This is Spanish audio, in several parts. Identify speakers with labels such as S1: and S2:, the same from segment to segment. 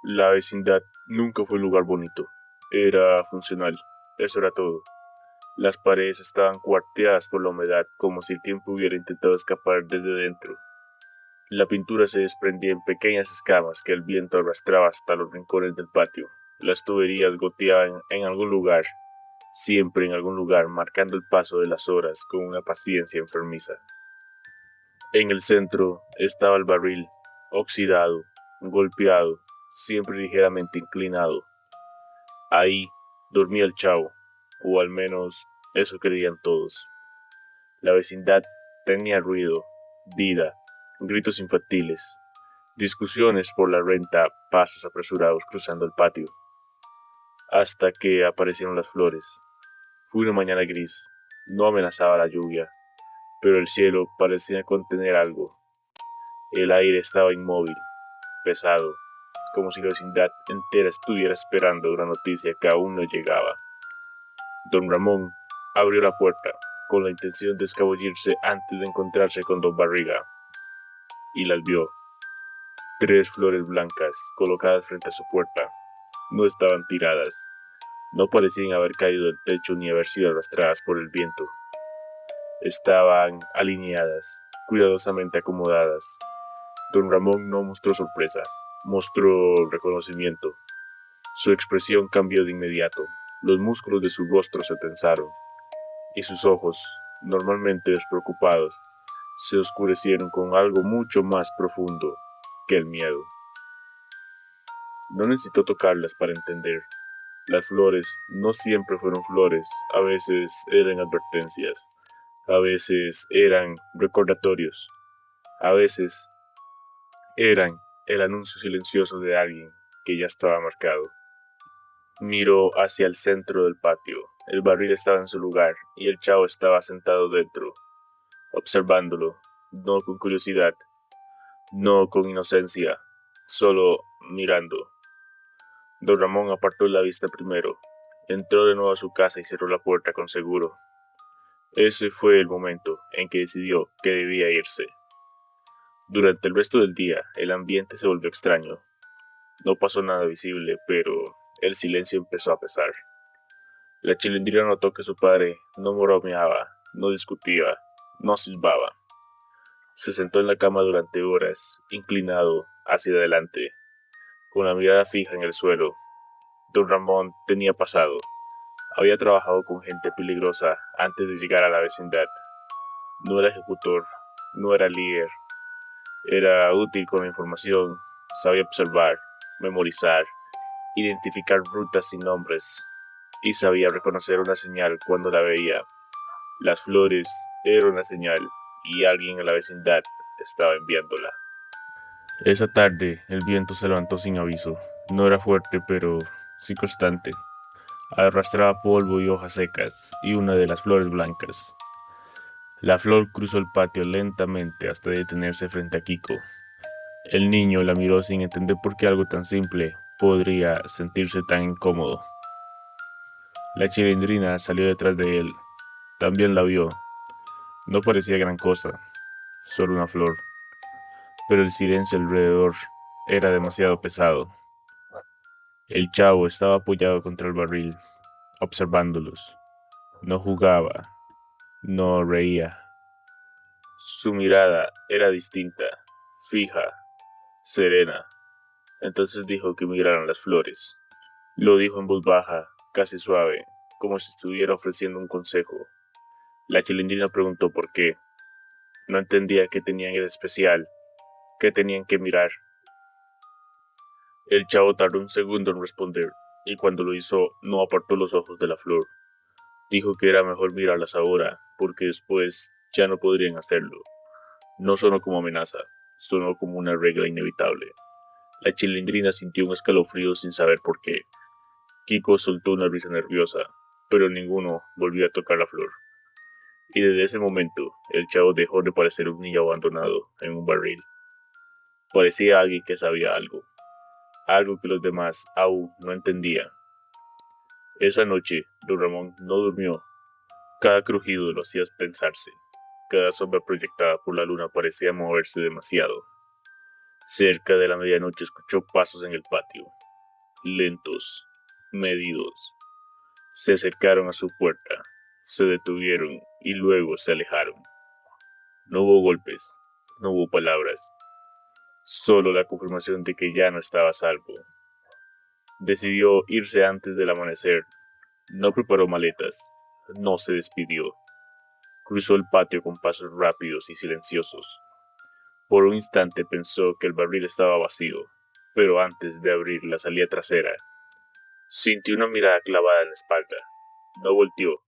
S1: La vecindad nunca fue un lugar bonito. Era funcional. Eso era todo. Las paredes estaban cuarteadas por la humedad, como si el tiempo hubiera intentado escapar desde dentro. La pintura se desprendía en pequeñas escamas que el viento arrastraba hasta los rincones del patio. Las tuberías goteaban en algún lugar, siempre en algún lugar, marcando el paso de las horas con una paciencia enfermiza. En el centro estaba el barril, oxidado, golpeado, siempre ligeramente inclinado. Ahí dormía el chavo, o al menos eso creían todos. La vecindad tenía ruido, vida, gritos infantiles, discusiones por la renta, pasos apresurados cruzando el patio, hasta que aparecieron las flores. Fue una mañana gris, no amenazaba la lluvia, pero el cielo parecía contener algo. El aire estaba inmóvil, pesado, como si la vecindad entera estuviera esperando una noticia que aún no llegaba. Don Ramón abrió la puerta con la intención de escabullirse antes de encontrarse con Don Barriga, y las vio. 3 flores blancas colocadas frente a su puerta. No estaban tiradas, no parecían haber caído del techo ni haber sido arrastradas por el viento. Estaban alineadas, cuidadosamente acomodadas. Don Ramón no mostró sorpresa, mostró reconocimiento. Su expresión cambió de inmediato. Los músculos de su rostro se tensaron, y sus ojos, normalmente despreocupados, se oscurecieron con algo mucho más profundo que el miedo. No necesitó tocarlas para entender. Las flores no siempre fueron flores, a veces eran advertencias, a veces eran recordatorios, a veces eran el anuncio silencioso de alguien que ya estaba marcado. Miró hacia el centro del patio. El barril estaba en su lugar y el chavo estaba sentado dentro, observándolo, no con curiosidad, no con inocencia, solo mirando. Don Ramón apartó la vista primero, entró de nuevo a su casa y cerró la puerta con seguro. Ese fue el momento en que decidió que debía irse. Durante el resto del día, el ambiente se volvió extraño. No pasó nada visible, pero el silencio empezó a pesar. La chilindrina notó que su padre no bromeaba, no discutía, no silbaba. Se sentó en la cama durante horas, inclinado hacia adelante, con la mirada fija en el suelo. Don Ramón tenía pasado. Había trabajado con gente peligrosa antes de llegar a la vecindad. No era ejecutor, no era líder. Era útil con la información, sabía observar, memorizar, identificar rutas sin nombres, y sabía reconocer una señal cuando la veía. Las flores eran una señal, y alguien en la vecindad estaba enviándola. Esa tarde el viento se levantó sin aviso. No era fuerte, pero sí constante. Arrastraba polvo y hojas secas, y una de las flores blancas. La flor cruzó el patio lentamente hasta detenerse frente a Kiko. El niño la miró sin entender por qué algo tan simple podría sentirse tan incómodo. La chilindrina salió detrás de él. También la vio. No parecía gran cosa, solo una flor, pero el silencio alrededor era demasiado pesado. El chavo estaba apoyado contra el barril, observándolos. No jugaba, no reía. Su mirada era distinta, fija, serena. Entonces dijo que miraran las flores. Lo dijo en voz baja, casi suave, como si estuviera ofreciendo un consejo. La chilindrina preguntó por qué. No entendía qué tenían de especial, qué tenían que mirar. El chavo tardó un segundo en responder, y cuando lo hizo no apartó los ojos de la flor. Dijo que era mejor mirarlas ahora, porque después ya no podrían hacerlo. No sonó como amenaza, sonó como una regla inevitable. La chilindrina sintió un escalofrío sin saber por qué. Kiko soltó una risa nerviosa, pero ninguno volvió a tocar la flor. Y desde ese momento, el chavo dejó de parecer un niño abandonado en un barril. Parecía alguien que sabía algo, algo que los demás aún no entendían. Esa noche, don Ramón no durmió. Cada crujido lo hacía tensarse. Cada sombra proyectada por la luna parecía moverse demasiado. Cerca de la medianoche escuchó pasos en el patio, lentos, medidos. Se acercaron a su puerta, se detuvieron y luego se alejaron. No hubo golpes, no hubo palabras, solo la confirmación de que ya no estaba a salvo. Decidió irse antes del amanecer. No preparó maletas, no se despidió. Cruzó el patio con pasos rápidos y silenciosos. Por un instante pensó que el barril estaba vacío, pero antes de abrir la salida trasera, sintió una mirada clavada en la espalda. No volteó,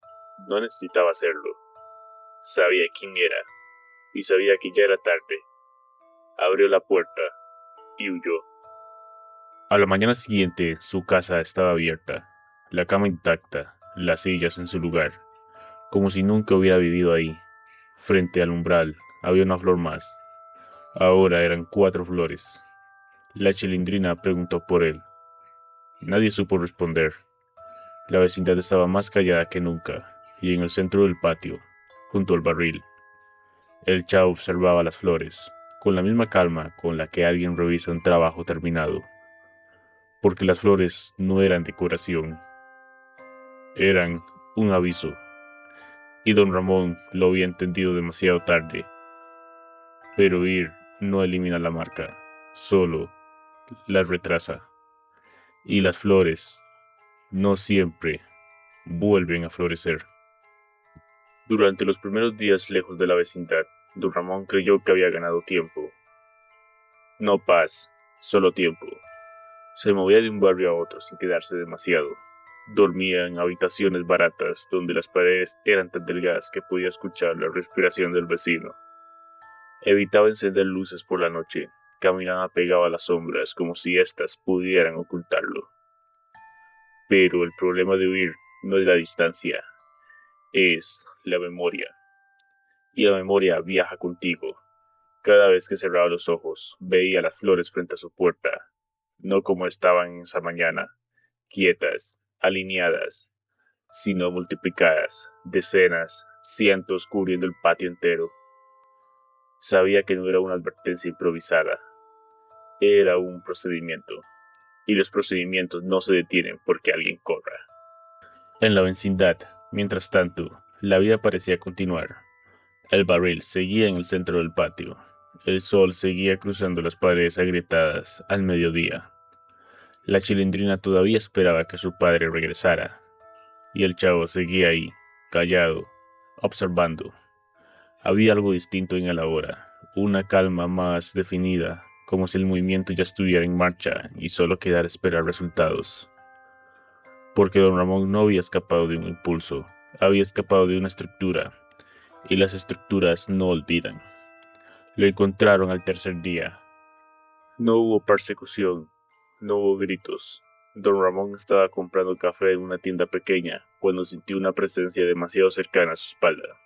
S1: no necesitaba hacerlo. Sabía quién era, y sabía que ya era tarde. Abrió la puerta y huyó. A la mañana siguiente, su casa estaba abierta, la cama intacta, las sillas en su lugar, como si nunca hubiera vivido ahí. Frente al umbral había una flor más. Ahora eran 4 flores. La chilindrina preguntó por él. Nadie supo responder. La vecindad estaba más callada que nunca, y en el centro del patio, junto al barril, el chavo observaba las flores, con la misma calma con la que alguien revisa un trabajo terminado. Porque las flores no eran decoración, eran un aviso, y don Ramón lo había entendido demasiado tarde. Pero ir no elimina la marca, solo la retrasa. Y las flores no siempre vuelven a florecer. Durante los primeros días lejos de la vecindad, don Ramón creyó que había ganado tiempo. No paz, solo tiempo. Se movía de un barrio a otro sin quedarse demasiado. Dormía en habitaciones baratas donde las paredes eran tan delgadas que podía escuchar la respiración del vecino. Evitaba encender luces por la noche. Caminaba pegado a las sombras como si éstas pudieran ocultarlo. Pero el problema de huir no es la distancia, es la memoria. Y la memoria viaja contigo. Cada vez que cerraba los ojos, veía las flores frente a su puerta, no como estaban en esa mañana, quietas, alineadas, sino multiplicadas, decenas, cientos cubriendo el patio entero. Sabía que no era una advertencia improvisada, era un procedimiento, y los procedimientos no se detienen porque alguien corra. En la vecindad, mientras tanto, la vida parecía continuar. El barril seguía en el centro del patio. El sol seguía cruzando las paredes agrietadas al mediodía. La chilindrina todavía esperaba que su padre regresara. Y el chavo seguía ahí, callado, observando. Había algo distinto en él ahora, una calma más definida, como si el movimiento ya estuviera en marcha y solo quedara esperar resultados. Porque don Ramón no había escapado de un impulso, había escapado de una estructura, y las estructuras no olvidan. Lo encontraron al tercer día. No hubo persecución, no hubo gritos. Don Ramón estaba comprando café en una tienda pequeña cuando sintió una presencia demasiado cercana a su espalda.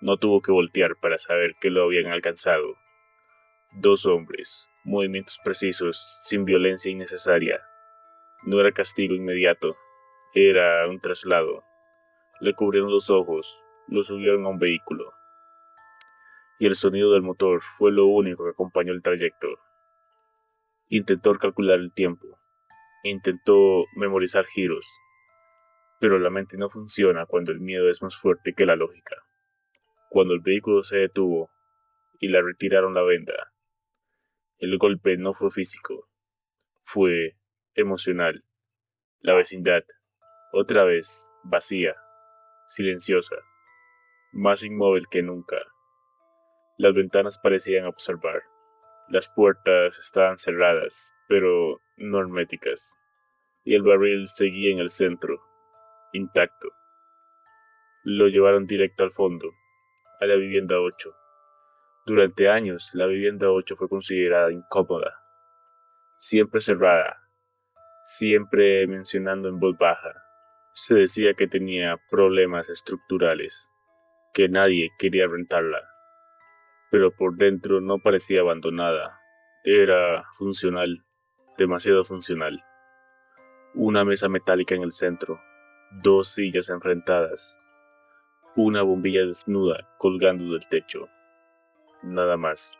S1: No tuvo que voltear para saber que lo habían alcanzado. 2 hombres, movimientos precisos, sin violencia innecesaria. No era castigo inmediato, era un traslado. Le cubrieron los ojos, lo subieron a un vehículo. Y el sonido del motor fue lo único que acompañó el trayecto. Intentó calcular el tiempo, intentó memorizar giros, pero la mente no funciona cuando el miedo es más fuerte que la lógica. Cuando el vehículo se detuvo y le retiraron la venda, el golpe no fue físico, fue emocional. La vecindad, otra vez, vacía, silenciosa, más inmóvil que nunca. Las ventanas parecían observar. Las puertas estaban cerradas, pero no herméticas, y el barril seguía en el centro, intacto. Lo llevaron directo al fondo, a la vivienda 8. Durante años, la vivienda 8 fue considerada incómoda, siempre cerrada, siempre mencionando en voz baja. Se decía que tenía problemas estructurales, que nadie quería rentarla, pero por dentro no parecía abandonada. Era funcional, demasiado funcional. Una mesa metálica en el centro, 2 sillas enfrentadas, una bombilla desnuda colgando del techo. Nada más.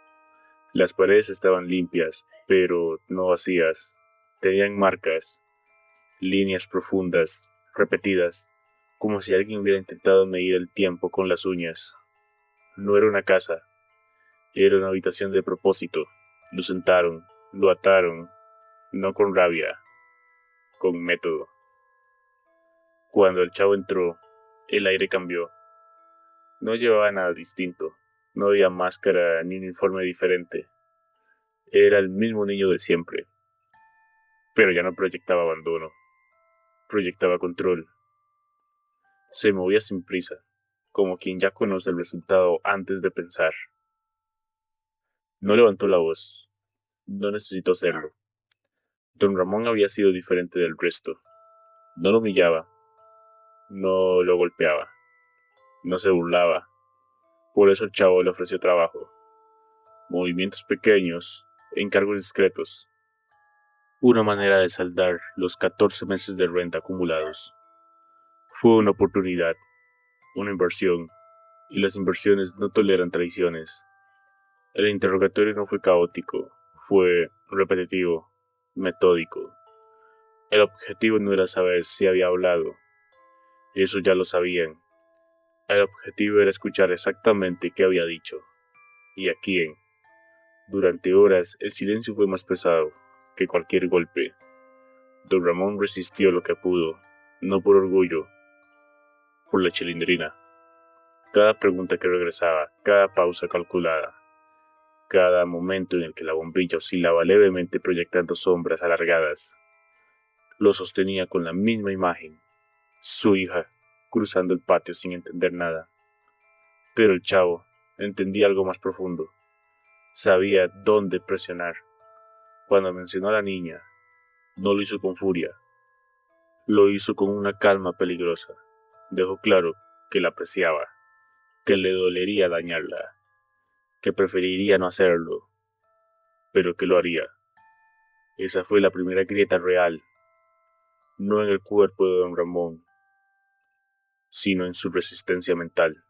S1: Las paredes estaban limpias, pero no vacías. Tenían marcas, líneas profundas, repetidas, como si alguien hubiera intentado medir el tiempo con las uñas. No era una casa, era una habitación de propósito. Lo sentaron, lo ataron, no con rabia, con método. Cuando el chavo entró, el aire cambió. No llevaba nada distinto, no había máscara ni uniforme diferente. Era el mismo niño de siempre, pero ya no proyectaba abandono, proyectaba control. Se movía sin prisa, como quien ya conoce el resultado antes de pensar. No levantó la voz, no necesitó hacerlo. Don Ramón había sido diferente del resto. No lo humillaba, no lo golpeaba, no se burlaba. Por eso el chavo le ofreció trabajo, movimientos pequeños, encargos discretos. Una manera de saldar los 14 meses de renta acumulados. Fue una oportunidad, una inversión, y las inversiones no toleran traiciones. El interrogatorio no fue caótico, fue repetitivo, metódico. El objetivo no era saber si había hablado, eso ya lo sabían. El objetivo era escuchar exactamente qué había dicho, y a quién. Durante horas el silencio fue más pesado que cualquier golpe. Don Ramón resistió lo que pudo, no por orgullo, por la chilindrina. Cada pregunta que regresaba, cada pausa calculada, cada momento en el que la bombilla oscilaba levemente proyectando sombras alargadas, lo sostenía con la misma imagen, su hija, cruzando el patio sin entender nada. Pero el chavo entendía algo más profundo, sabía dónde presionar. Cuando mencionó a la niña, no lo hizo con furia, lo hizo con una calma peligrosa. Dejó claro que la apreciaba, que le dolería dañarla, que preferiría no hacerlo, pero que lo haría. Esa fue la primera grieta real, no en el cuerpo de don Ramón, sino en su resistencia mental.